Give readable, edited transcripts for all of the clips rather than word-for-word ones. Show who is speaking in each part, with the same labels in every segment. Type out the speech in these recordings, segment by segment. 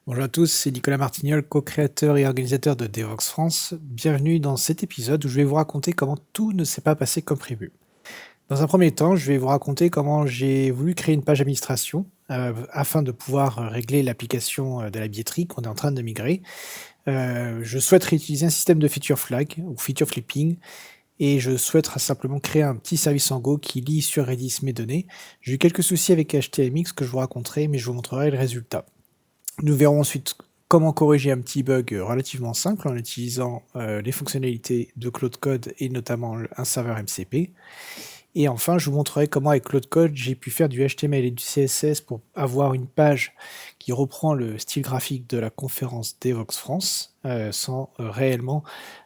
Speaker 1: Bonjour à tous, c'est Nicolas Martignol, co-créateur et organisateur de Devox France. Bienvenue dans cet épisode où je vais vous raconter comment tout ne s'est pas passé comme prévu. Dans un premier temps, je vais vous raconter comment j'ai voulu créer une page administration afin de pouvoir régler l'application de la billetterie qu'on est en train de migrer. Je souhaite réutiliser un système de feature flag ou feature flipping et je souhaite simplement créer un petit service en Go qui lit sur Redis mes données. J'ai eu quelques soucis avec HTMX que je vous raconterai, mais je vous montrerai le résultat. Nous verrons ensuite comment corriger un petit bug relativement simple en utilisant les fonctionnalités de Claude Code et notamment un serveur MCP. Et enfin, je vous montrerai comment avec Claude Code, j'ai pu faire du HTML et du CSS pour avoir une page qui reprend le style graphique de la conférence Devox France sans réellement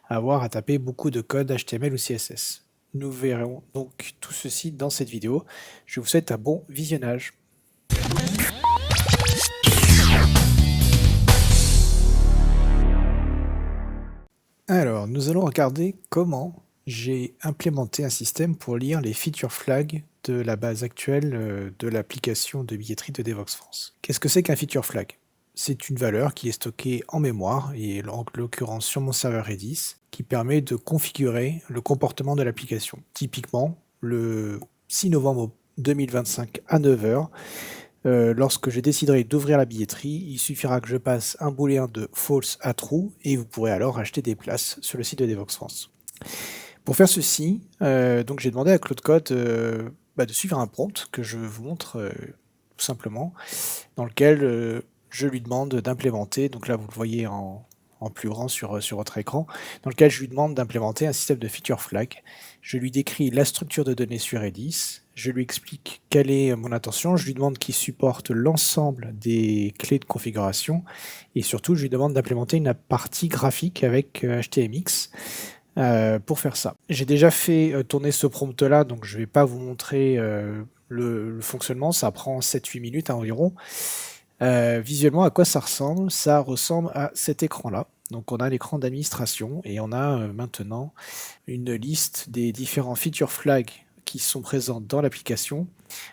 Speaker 1: avoir à taper beaucoup de code HTML ou CSS. Nous verrons donc tout ceci dans cette vidéo. Je vous souhaite un bon visionnage. Alors, nous allons regarder comment j'ai implémenté un système pour lire les feature flags de la base actuelle de l'application de billetterie de Devox France. Qu'est-ce que c'est qu'un feature flag? C'est une valeur qui est stockée en mémoire, et en l'occurrence sur mon serveur Redis, qui permet de configurer le comportement de l'application. Typiquement, le 6 novembre 2025 à 9 h, lorsque je déciderai d'ouvrir la billetterie, il suffira que je passe un booléen de false à true et vous pourrez alors acheter des places sur le site de Devox France. Pour faire ceci, donc j'ai demandé à Claude Code de suivre un prompt que je vous montre tout simplement, dans lequel je lui demande d'implémenter, donc là vous le voyez en plus grand sur votre écran, dans lequel je lui demande d'implémenter un système de feature flag. Je lui décris la structure de données sur Redis, je lui explique quelle est mon intention, je lui demande qu'il supporte l'ensemble des clés de configuration, et surtout je lui demande d'implémenter une partie graphique avec HTMX pour faire ça. J'ai déjà fait tourner ce prompt-là, donc je ne vais pas vous montrer le fonctionnement, ça prend 7-8 minutes environ. Visuellement, à quoi ça ressemble? Ça ressemble à cet écran-là. Donc on a l'écran d'administration et on a maintenant une liste des différents feature flags qui sont présents dans l'application.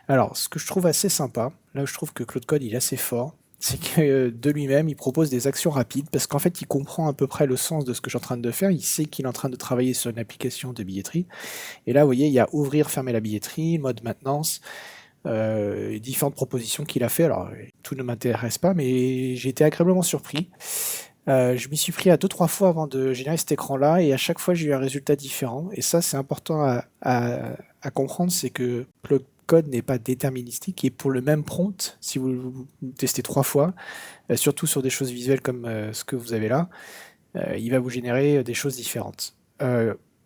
Speaker 1: Alors, ce que je trouve assez sympa, là où je trouve que Claude Code il est assez fort, c'est que de lui-même, il propose des actions rapides parce qu'en fait, il comprend à peu près le sens de ce que je suis en train de faire. Il sait qu'il est en train de travailler sur une application de billetterie. Et là, vous voyez, il y a ouvrir, fermer la billetterie, mode maintenance, différentes propositions qu'il a fait. Alors, tout ne m'intéresse pas, mais j'ai été agréablement surpris. Je m'y suis pris à 2-3 fois avant de générer cet écran-là, et à chaque fois j'ai eu un résultat différent. Et ça, c'est important à comprendre, c'est que le code n'est pas déterministique, et pour le même prompt, si vous testez 3 fois, surtout sur des choses visuelles comme ce que vous avez là, il va vous générer des choses différentes.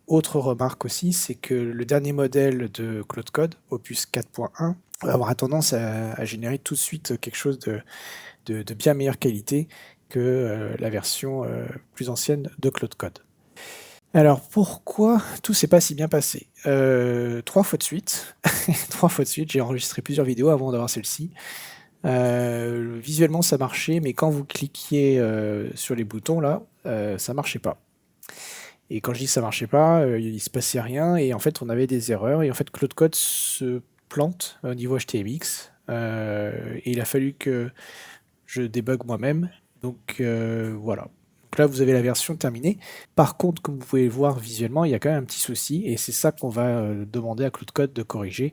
Speaker 1: Autre remarque aussi, c'est que le dernier modèle de Claude Code, Opus 4.1, va avoir tendance à générer tout de suite quelque chose de bien meilleure qualité que la version plus ancienne de Claude Code. Alors pourquoi tout s'est pas si bien passé? 3 fois de suite, 3 fois de suite, j'ai enregistré plusieurs vidéos avant d'avoir celle-ci. Visuellement ça marchait, mais quand vous cliquiez sur les boutons là, ça marchait pas. Et quand je dis que ça marchait pas, il se passait rien, et en fait on avait des erreurs, et en fait Claude Code se plante au niveau HTMX, et il a fallu que je débug moi-même. Donc voilà. Donc là, vous avez la version terminée. Par contre, comme vous pouvez le voir visuellement, il y a quand même un petit souci, et c'est ça qu'on va demander à Claude Code de corriger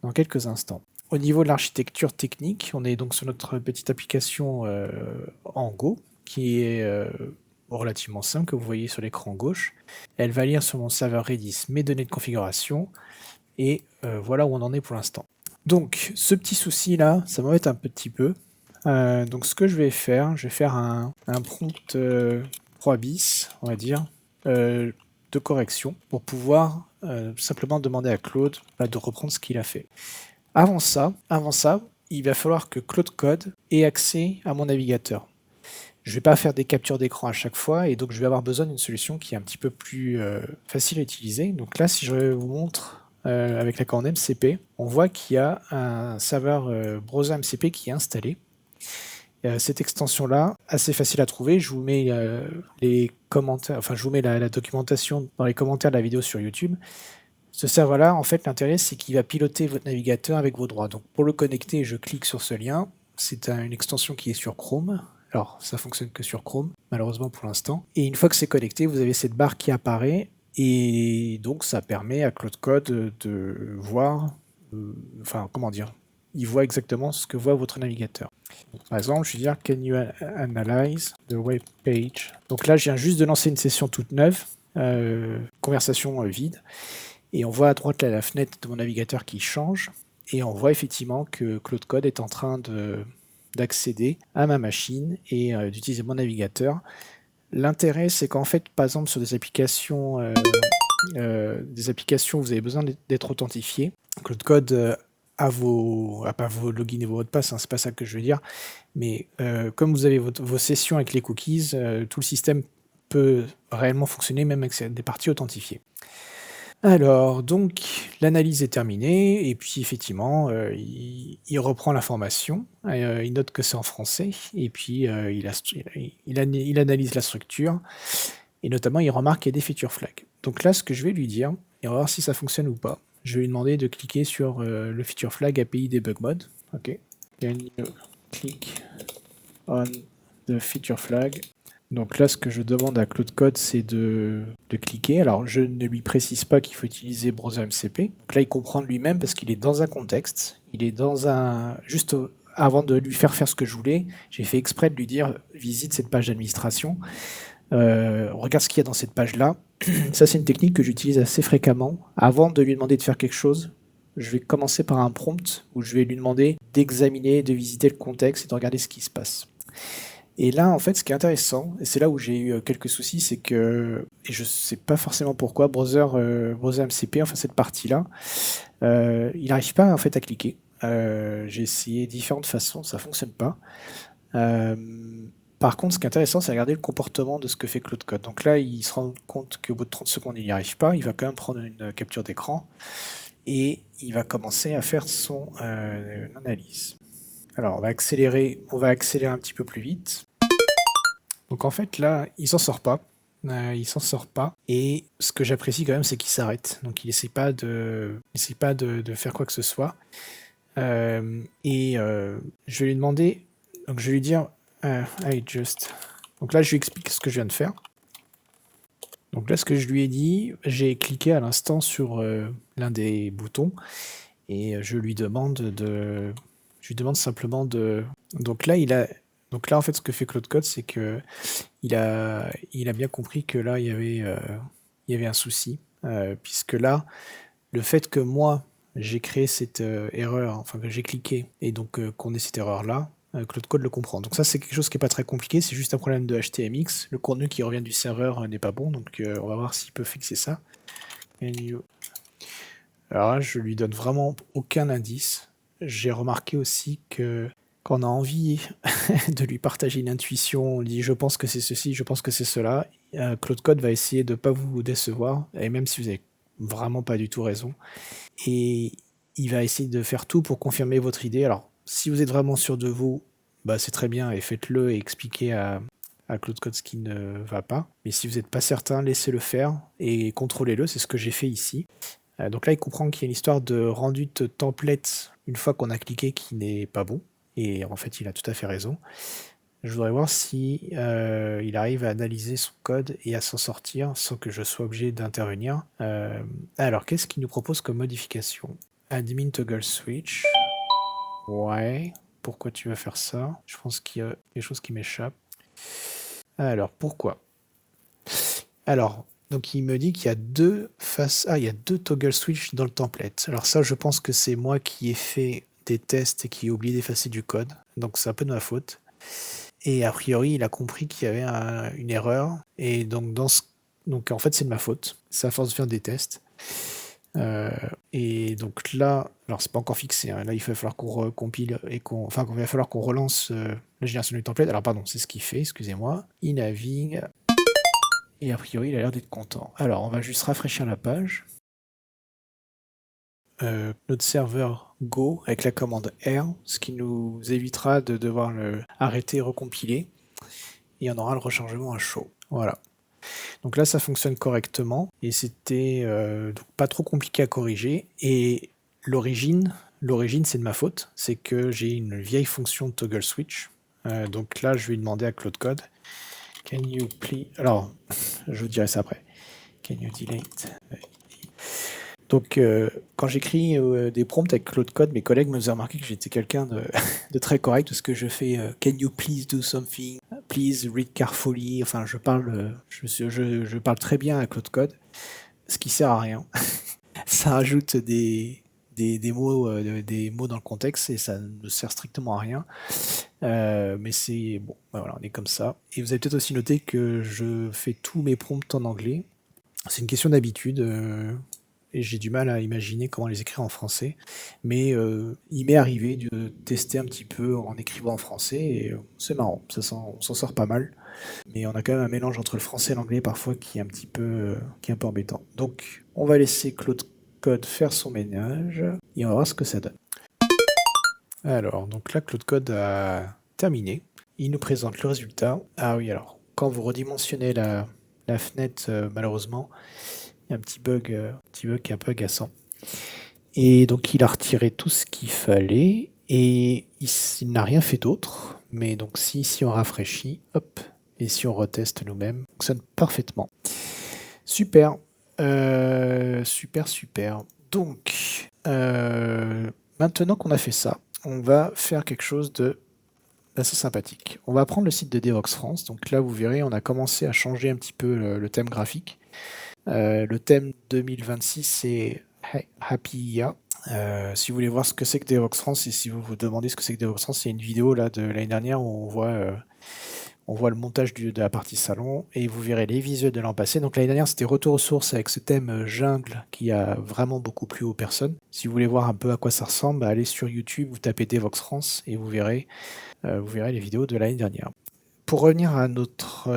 Speaker 1: dans quelques instants. Au niveau de l'architecture technique, on est donc sur notre petite application en Go, qui est relativement simple, que vous voyez sur l'écran gauche. Elle va lire sur mon serveur Redis mes données de configuration, et voilà où on en est pour l'instant. Donc, ce petit souci-là, ça m'embête un petit peu. Donc ce que je vais faire un prompt 3 bis, on va dire, de correction pour pouvoir simplement demander à Claude de reprendre ce qu'il a fait. Avant ça, il va falloir que Claude Code ait accès à mon navigateur. Je ne vais pas faire des captures d'écran à chaque fois, et donc je vais avoir besoin d'une solution qui est un petit peu plus facile à utiliser. Donc là, si je vous montre avec la commande MCP, on voit qu'il y a un serveur browser MCP qui est installé. Cette extension-là, assez facile à trouver, je vous mets les commentaires, enfin je vous mets la documentation dans les commentaires de la vidéo sur YouTube. Ce serveur-là, en fait, l'intérêt, c'est qu'il va piloter votre navigateur avec vos droits. Donc pour le connecter, je clique sur ce lien. C'est une extension qui est sur Chrome. Alors, ça fonctionne que sur Chrome, malheureusement pour l'instant. Et une fois que c'est connecté, vous avez cette barre qui apparaît. Et donc, ça permet à Claude Code de voir, enfin, comment dire, il voit exactement ce que voit votre navigateur. Par exemple, je vais dire Can you analyze the web page? Donc là, je viens juste de lancer une session toute neuve, conversation vide, et on voit à droite là, la fenêtre de mon navigateur qui change, et on voit effectivement que Claude Code est en train d'accéder à ma machine et d'utiliser mon navigateur. L'intérêt, c'est qu'en fait, par exemple, sur des applications où vous avez besoin d'être authentifié, Claude Code pas vos logins et vos mots de passe, hein, c'est pas ça que je veux dire, mais comme vous avez vos sessions avec les cookies, tout le système peut réellement fonctionner même avec des parties authentifiées. Alors, donc, l'analyse est terminée, et puis effectivement, il reprend l'information, il note que c'est en français, et puis il analyse la structure, et notamment il remarque qu'il y a des feature flags. Donc là, ce que je vais lui dire, et on va voir si ça fonctionne ou pas, je vais lui demander de cliquer sur le feature flag API debug mode. Ok. Can you click on the feature flag? Donc là, ce que je demande à Claude Code, c'est de cliquer. Alors, je ne lui précise pas qu'il faut utiliser Browser MCP. Donc là, il comprend de lui-même parce qu'il est dans un contexte. Il est dans un... Juste avant de lui faire ce que je voulais, j'ai fait exprès de lui dire « Visite cette page d'administration. Regarde ce qu'il y a dans cette page-là. » Ça, c'est une technique que j'utilise assez fréquemment. Avant de lui demander de faire quelque chose, je vais commencer par un prompt où je vais lui demander d'examiner, de visiter le contexte et de regarder ce qui se passe. Et là, en fait, ce qui est intéressant, et c'est là où j'ai eu quelques soucis, c'est que, et je sais pas forcément pourquoi, Browser MCP, enfin cette partie-là, il n'arrive pas en fait à cliquer. J'ai essayé différentes façons, ça fonctionne pas. Par contre, ce qui est intéressant, c'est regarder le comportement de ce que fait Claude Code. Donc là, il se rend compte qu'au bout de 30 secondes, il n'y arrive pas. Il va quand même prendre une capture d'écran et il va commencer à faire son analyse. Alors, on va accélérer un petit peu plus vite. Donc en fait, là, il s'en sort pas. Il s'en sort pas. Et ce que j'apprécie quand même, c'est qu'il s'arrête. Donc il essaie pas de faire quoi que ce soit. Je vais lui demander, donc je vais lui dire, I just. Donc là, je lui explique ce que je viens de faire. Donc là, ce que je lui ai dit, j'ai cliqué à l'instant sur l'un des boutons et je lui demande simplement de. Donc là, en fait, ce que fait Claude Code, c'est que il a bien compris que là, il y avait un souci, puisque là, le fait que moi, j'ai créé cette erreur, enfin que j'ai cliqué, et donc qu'on ait cette erreur-là, Claude Code le comprend. Donc ça, c'est quelque chose qui n'est pas très compliqué, c'est juste un problème de HTMX. Le contenu qui revient du serveur n'est pas bon, donc on va voir s'il peut fixer ça. Alors là, je lui donne vraiment aucun indice. J'ai remarqué aussi que quand on a envie de lui partager une intuition, on lui dit je pense que c'est ceci, je pense que c'est cela, Claude Code va essayer de ne pas vous décevoir, et même si vous avez vraiment pas du tout raison. Et il va essayer de faire tout pour confirmer votre idée. Alors, si vous êtes vraiment sûr de vous, bah, c'est très bien et faites-le et expliquez à Claude Code ce qui ne va pas. Mais si vous n'êtes pas certain, laissez-le faire et contrôlez-le. C'est ce que j'ai fait ici. Donc là, il comprend qu'il y a une histoire de rendu de template une fois qu'on a cliqué qui n'est pas bon. Et en fait, il a tout à fait raison. Je voudrais voir si il arrive à analyser son code et à s'en sortir sans que je sois obligé d'intervenir. Alors, qu'est-ce qu'il nous propose comme modification? Admin toggle switch. Ouais. Pourquoi tu vas faire ça? Je pense qu'il y a quelque chose qui m'échappe. Alors, pourquoi? Alors, donc il me dit qu'il y a deux toggle switch dans le template. Alors ça, je pense que c'est moi qui ai fait des tests et qui ai oublié d'effacer du code. Donc c'est un peu de ma faute. Et a priori, il a compris qu'il y avait une erreur. Et donc, donc en fait, c'est de ma faute. C'est à force de faire des tests. Et donc là, alors c'est pas encore fixé. Hein. Là, il va falloir qu'on recompile et il va falloir qu'on relance la génération du template. Alors pardon, c'est ce qu'il fait. Excusez-moi. Il navigue. Et a priori, il a l'air d'être content. Alors, on va juste rafraîchir la page. Notre serveur Go avec la commande R, ce qui nous évitera de devoir le arrêter et recompiler. Et on aura le rechargement à chaud. Voilà. Donc là, ça fonctionne correctement et c'était pas trop compliqué à corriger. Et l'origine, c'est de ma faute. C'est que j'ai une vieille fonction de toggle switch Donc là, je vais demander à Claude Code, can you please... Alors, je vous dirai ça après. Can you delete? Donc, quand j'écris des prompts avec Claude Code, mes collègues me faisaient remarquer que j'étais quelqu'un de très correct parce que je fais can you please do something? Please read carefully. Enfin, je parle très bien à Claude Code, ce qui sert à rien. Ça rajoute des mots dans le contexte et ça ne sert strictement à rien. Mais c'est bon, voilà, on est comme ça. Et vous avez peut-être aussi noté que je fais tous mes prompts en anglais. C'est une question d'habitude. Et j'ai du mal à imaginer comment les écrire en français. Mais il m'est arrivé de tester un petit peu en écrivant en français et c'est marrant, on s'en sort pas mal. Mais on a quand même un mélange entre le français et l'anglais parfois qui est qui est un peu embêtant. Donc on va laisser Claude Code faire son ménage et on va voir ce que ça donne. Alors, donc là, Claude Code a terminé. Il nous présente le résultat. Ah oui, alors, quand vous redimensionnez la fenêtre, malheureusement, il y a un petit bug qui est un peu agaçant. Et donc, il a retiré tout ce qu'il fallait et il n'a rien fait d'autre. Mais donc, si on rafraîchit, hop, et si on reteste nous-mêmes, ça fonctionne parfaitement. Super, super. Donc, maintenant qu'on a fait ça, on va faire quelque chose d'assez sympathique. On va prendre le site de Devoxx France. Donc là, vous verrez, on a commencé à changer un petit peu le thème graphique. Le thème 2026, c'est Happy IA. Si vous voulez voir ce que c'est que Devoxx France et si vous vous demandez ce que c'est que Devoxx France, c'est une vidéo là, de l'année dernière où on voit le montage de la partie salon et vous verrez les visuels de l'an passé. Donc l'année dernière, c'était Retour aux sources avec ce thème jungle qui a vraiment beaucoup plu aux personnes. Si vous voulez voir un peu à quoi ça ressemble, allez sur YouTube, vous tapez Devoxx France et vous verrez les vidéos de l'année dernière. Pour revenir à notre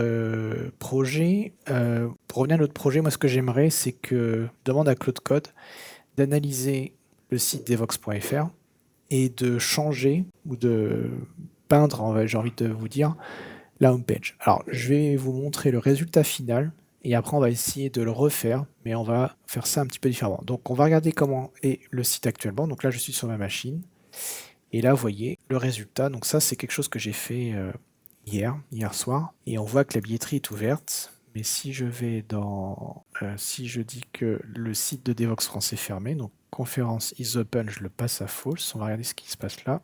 Speaker 1: projet, moi ce que j'aimerais, c'est que je demande à Claude Code d'analyser le site devoxx.fr et de changer ou de peindre, j'ai envie de vous dire, la homepage. Alors, je vais vous montrer le résultat final et après on va essayer de le refaire, mais on va faire ça un petit peu différemment. Donc, on va regarder comment est le site actuellement. Donc là, je suis sur ma machine et là, vous voyez le résultat. Donc ça, c'est quelque chose que j'ai fait hier soir et on voit que la billetterie est ouverte. Mais si je vais si je dis que le site de Devoxx France est fermé, donc conférence is open, je le passe à false. On va regarder ce qui se passe là.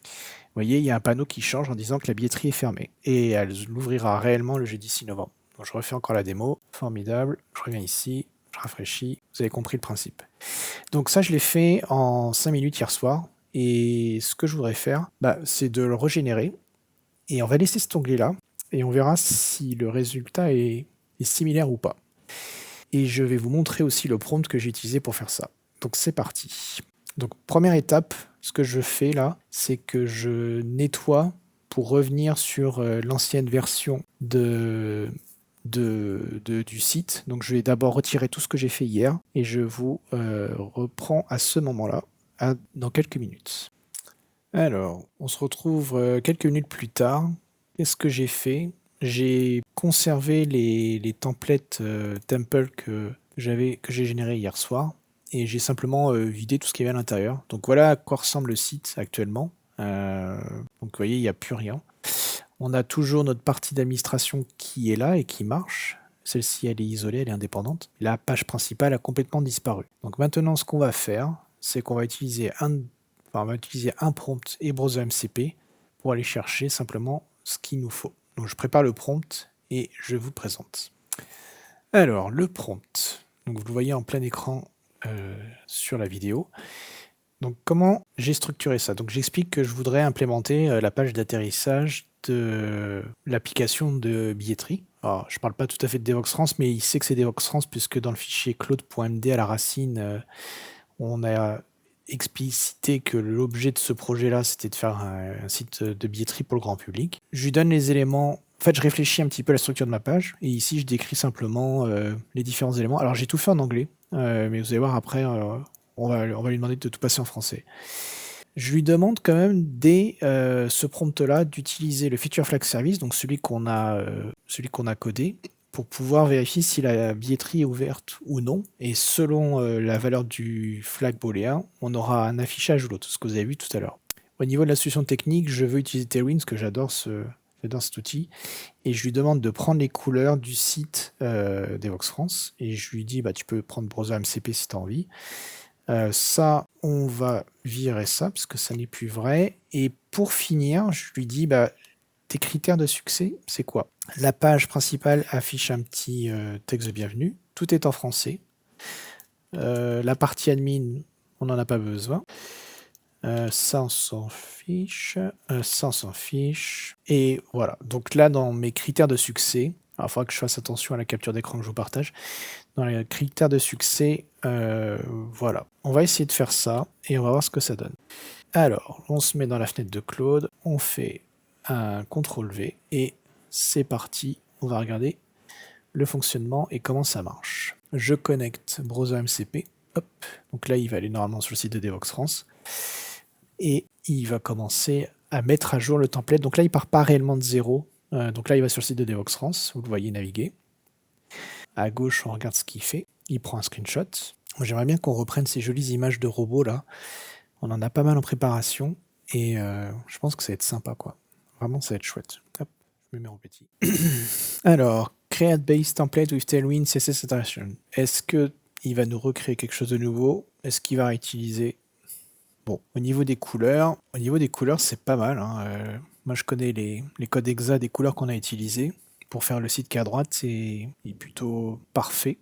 Speaker 1: Vous voyez, il y a un panneau qui change en disant que la billetterie est fermée. Et elle l'ouvrira réellement le jeudi 6 novembre. Donc je refais encore la démo. Formidable. Je reviens ici. Je rafraîchis. Vous avez compris le principe. Donc ça, je l'ai fait en 5 minutes hier soir. Et ce que je voudrais faire, c'est de le régénérer. Et on va laisser cet onglet-là. Et on verra si le résultat est similaire ou pas. Et je vais vous montrer aussi le prompt que j'ai utilisé pour faire ça. Donc c'est parti. Donc première étape, ce que je fais là, c'est que je nettoie pour revenir sur l'ancienne version du site. Donc je vais d'abord retirer tout ce que j'ai fait hier et je vous reprends à ce moment-là, dans quelques minutes. Alors, on se retrouve quelques minutes plus tard. Qu'est-ce que j'ai fait? J'ai conservé les templates Temple que j'ai générés hier soir et j'ai simplement vidé tout ce qu'il y avait à l'intérieur. Donc voilà à quoi ressemble le site actuellement. Donc vous voyez, il n'y a plus rien. On a toujours notre partie d'administration qui est là et qui marche. Celle-ci, elle est isolée, elle est indépendante. La page principale a complètement disparu. Donc maintenant, ce qu'on va faire, c'est qu'on va utiliser un prompt et browser MCP pour aller chercher simplement ce qu'il nous faut. Donc je prépare le prompt et je vous présente. Alors, le prompt. Donc vous le voyez en plein écran sur la vidéo. Donc comment j'ai structuré ça? Donc j'explique que je voudrais implémenter la page d'atterrissage de l'application de billetterie. Alors, je ne parle pas tout à fait de Devoxx France, mais il sait que c'est Devoxx France puisque dans le fichier claude.md à la racine, on a explicité que l'objet de ce projet-là, c'était de faire un site de billetterie pour le grand public. Je lui donne les éléments. En fait, je réfléchis un petit peu à la structure de ma page, et ici, je décris simplement les différents éléments. Alors, j'ai tout fait en anglais, mais vous allez voir après, on va lui demander de tout passer en français. Je lui demande quand même, dès ce prompt-là, d'utiliser le feature flag service, donc celui qu'on a codé, pour pouvoir vérifier si la billetterie est ouverte ou non. Et selon la valeur du flag booléen, on aura un affichage ou l'autre, ce que vous avez vu tout à l'heure. au niveau de la solution technique, je veux utiliser Tailwind parce que j'adore cet outil. Et je lui demande de prendre les couleurs du site d'Evox France. Et je lui dis, bah, tu peux prendre Browser MCP si tu as envie. Ça, on va virer ça parce que ça n'est plus vrai. Et pour finir, je lui dis, bah, tes critères de succès, c'est quoi? La page principale affiche un petit texte de bienvenue. Tout est en français. La partie admin, on n'en a pas besoin. Ça, on s'en fiche. Ça, on s'en fiche. Et voilà. Donc là, dans mes critères de succès, alors il faudra que je fasse attention à la capture d'écran que je vous partage. Dans les critères de succès, voilà. On va essayer de faire ça et on va voir ce que ça donne. Alors, on se met dans la fenêtre de Claude, on fait un CTRL-V et c'est parti. On va regarder le fonctionnement et comment ça marche. Je connecte Browser MCP. Hop. Donc là, il va aller normalement sur le site de Devox France. Et il va commencer à mettre à jour le template. Donc là, il part pas réellement de zéro. Donc là, il va sur le site de Devox France. Vous le voyez naviguer. À gauche, on regarde ce qu'il fait. Il prend un screenshot. J'aimerais bien qu'on reprenne ces jolies images de robots là. On en a pas mal en préparation. Et je pense que ça va être sympa, quoi. Vraiment, ça va être chouette. Hop, je me mets en petit. Alors, create base template with Tailwind CSS Iteration. Est-ce qu'il va nous recréer quelque chose de nouveau? Est-ce qu'il va réutiliser? Bon, au niveau des couleurs, c'est pas mal. Hein. Moi, je connais les codes exa des couleurs qu'on a utilisés pour faire le site qui est à droite. Il est plutôt parfait.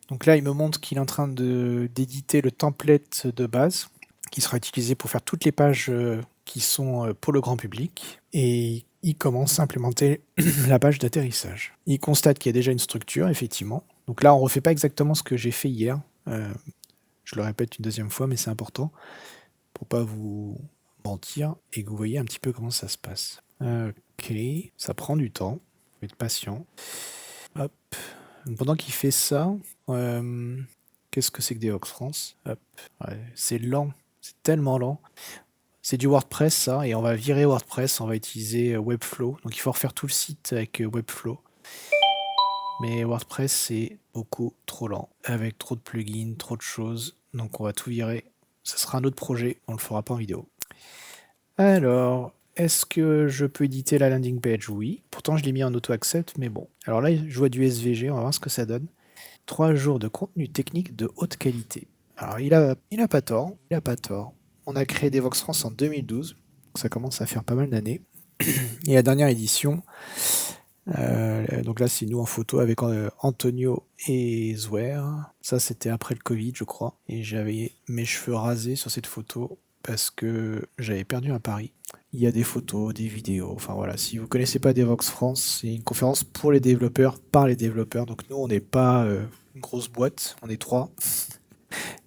Speaker 1: Donc là, il me montre qu'il est en train d'éditer le template de base qui sera utilisé pour faire toutes les pages qui sont pour le grand public. Et il commence à implémenter la page d'atterrissage. Il constate qu'il y a déjà une structure, effectivement. Donc là, on ne refait pas exactement ce que j'ai fait hier. Je le répète une deuxième fois, mais c'est important pour pas vous mentir et que vous voyez un petit peu comment ça se passe. Ok, ça prend du temps, faut être patient. Hop. Pendant qu'il fait ça, qu'est-ce que c'est que Devox France? Hop. Ouais, c'est lent, c'est tellement lent. C'est du WordPress ça, et on va virer WordPress, on va utiliser Webflow. Donc il faut refaire tout le site avec Webflow. Mais WordPress c'est beaucoup trop lent, avec trop de plugins, trop de choses. Donc on va tout virer. Ça sera un autre projet, on le fera pas en vidéo. Alors, est-ce que je peux éditer la landing page? Oui. Pourtant, je l'ai mis en auto-accept, mais bon. Alors là, je vois du SVG, on va voir ce que ça donne. 3 jours de contenu technique de haute qualité. Alors, il a pas tort, On a créé Devox France en 2012, donc ça commence à faire pas mal d'années. Et la dernière édition, donc là, c'est nous en photo avec Antonio et Zouer. Ça, c'était après le Covid, je crois. Et j'avais mes cheveux rasés sur cette photo parce que j'avais perdu un pari. Il y a des photos, des vidéos, enfin voilà. Si vous connaissez pas Devox France, c'est une conférence pour les développeurs, par les développeurs. Donc nous, on n'est pas une grosse boîte, on est 3.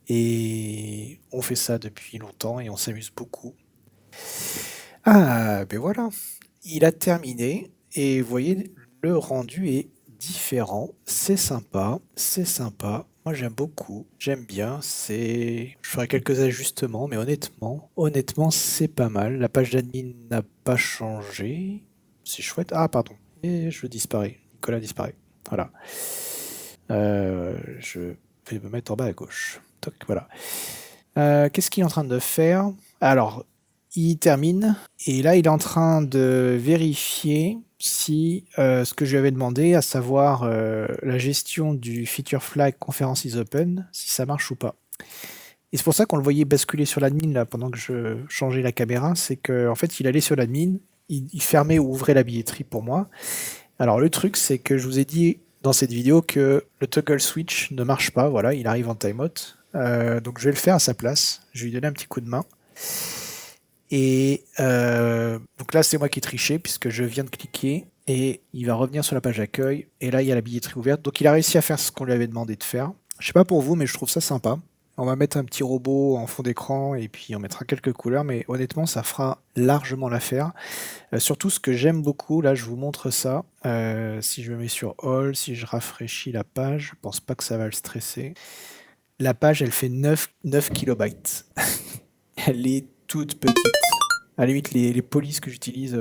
Speaker 1: Et on fait ça depuis longtemps et on s'amuse beaucoup. Ah, ben voilà. Il a terminé et vous voyez, le rendu est différent. C'est sympa, c'est sympa. Moi j'aime beaucoup, j'aime bien. Je ferai quelques ajustements, mais honnêtement, c'est pas mal. La page d'admin n'a pas changé. C'est chouette. Ah, pardon. Et je disparais. Nicolas disparaît. Voilà. Je vais me mettre en bas à gauche. Toc, voilà. Qu'est-ce qu'il est en train de faire? Alors, il termine et là il est en train de vérifier si ce que je lui avais demandé, à savoir la gestion du feature flag Conference is open, si ça marche ou pas. Et c'est pour ça qu'on le voyait basculer sur l'admin là pendant que je changeais la caméra, c'est qu'en fait il allait sur l'admin, il fermait ou ouvrait la billetterie pour moi. Alors le truc c'est que je vous ai dit dans cette vidéo que le toggle switch ne marche pas, voilà, il arrive en timeout. Donc je vais le faire à sa place, je vais lui donner un petit coup de main. Et donc là, c'est moi qui ai triché puisque je viens de cliquer et il va revenir sur la page d'accueil. Et là, il y a la billetterie ouverte. Donc il a réussi à faire ce qu'on lui avait demandé de faire. Je sais pas pour vous, mais je trouve ça sympa. On va mettre un petit robot en fond d'écran et puis on mettra quelques couleurs. Mais honnêtement, ça fera largement l'affaire. Surtout ce que j'aime beaucoup, là, je vous montre ça. Si je me mets sur All, si je rafraîchis la page, je pense pas que ça va le stresser. La page, elle fait 9 kilobytes. Elle est toute petite. À la limite, les polices que j'utilise.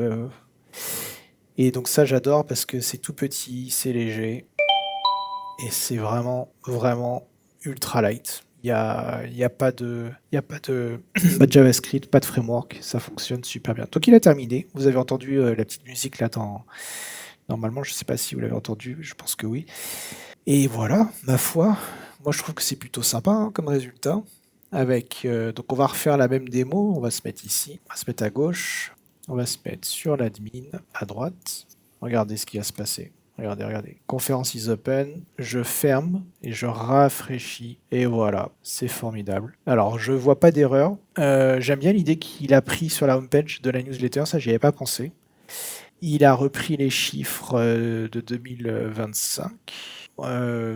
Speaker 1: Et donc ça, j'adore parce que c'est tout petit, c'est léger. Et c'est vraiment, vraiment ultra light. Il y a pas de, il y a pas de, pas de JavaScript, pas de framework, ça fonctionne super bien. Donc il a terminé. Vous avez entendu la petite musique là dans. Normalement, je sais pas si vous l'avez entendu, je pense que oui. Et voilà, ma foi, moi je trouve que c'est plutôt sympa hein, comme résultat. Donc on va refaire la même démo, on va se mettre ici, on va se mettre à gauche, on va se mettre sur l'admin à droite. Regardez ce qui va se passer. Regardez, regardez. Conférence is open, je ferme et je rafraîchis. Et voilà, c'est formidable. Alors, je vois pas d'erreur. J'aime bien l'idée qu'il a pris sur la homepage de la newsletter, ça j'y avais pas pensé. Il a repris les chiffres de 2025.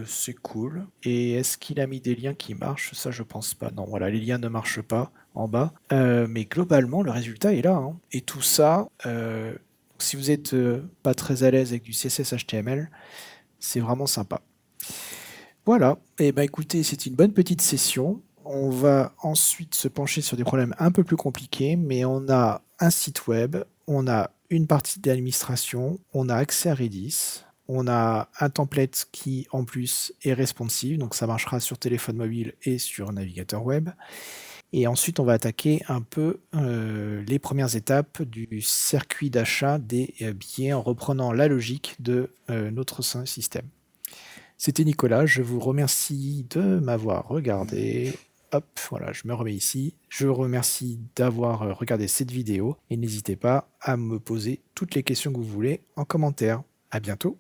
Speaker 1: C'est cool. Et est-ce qu'il a mis des liens qui marchent? Ça, je pense pas. Non, voilà, les liens ne marchent pas en bas. Mais globalement, le résultat est là, hein. Et tout ça, si vous êtes pas très à l'aise avec du CSS HTML, c'est vraiment sympa. Voilà. Et ben écoutez, c'est une bonne petite session. On va ensuite se pencher sur des problèmes un peu plus compliqués, mais on a un site web, on a une partie d'administration, on a accès à Redis, on a un template qui en plus est responsive, donc ça marchera sur téléphone mobile et sur navigateur web. Et ensuite, on va attaquer un peu les premières étapes du circuit d'achat des billets en reprenant la logique de notre système. C'était Nicolas, je vous remercie de m'avoir regardé. Hop, voilà, je me remets ici. Je vous remercie d'avoir regardé cette vidéo et n'hésitez pas à me poser toutes les questions que vous voulez en commentaire. À bientôt.